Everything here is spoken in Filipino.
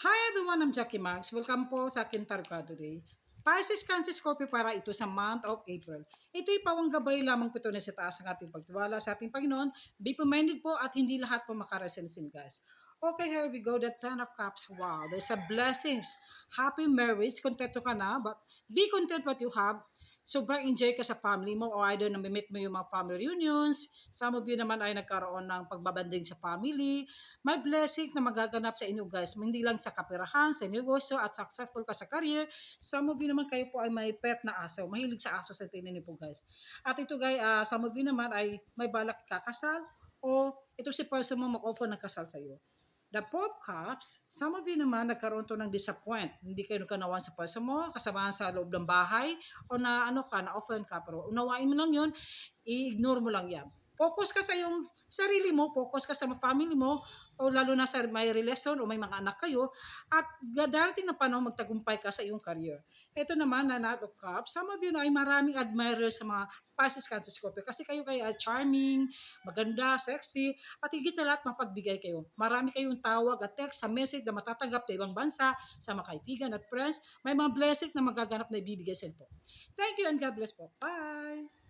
Hi everyone, I'm Jackie Max. Welcome po sa akin Targa today. Pisces Cancer Scorpio para ito sa month of April. Ito'y pawang gabay lamang po ito na sa taas ng ating pagtiwala sa ating Panginoon. Be minded po at hindi lahat po makarasensin guys. Okay, here we go. The Ten of Cups. Wow, there's a blessings. Happy marriage. Kontento ka na, but be content what you have. Sobrang enjoy ka sa family mo or either na-meet mo yung mga family reunions. Some of you naman ay nagkaroon ng pagbabanding sa family. May blessing na magaganap sa inyo guys. Hindi lang sa kapirahan, sa negosyo at successful ka sa career. Some of you naman kayo po ay may pet na aso. Mahilig sa aso sa tingin niyo po guys. At ito guys, some of you naman ay may balak kakasal o ito si person mo mag-offer ng kasal sa iyo. The Four of Cups, some of you naman nagkaroon to ng disappoint. Hindi kayo nagkanawan sa person mo, kasamahan sa loob ng bahay, o na ano ka, na-offend ka. Pero unawain mo lang yun, i-ignore mo lang yan. Focus ka sa iyong sarili mo, focus ka sa family mo, o lalo na sa may relasyon o may mga anak kayo, at darating na panahon magtagumpay ka sa iyong career. Ito naman na Knight of Cups, some of you na ay maraming admirers sa mga Pisces, Cancer, Scorpio kasi kayo ay charming, maganda, sexy, at higit sa lahat mapagbigay kayo. Marami kayong tawag at text sa message na matatanggap sa ibang bansa, sa mga kaibigan at friends. May mga blessing na magaganap na ibibigay sa inyo po. Thank you and God bless po. Bye!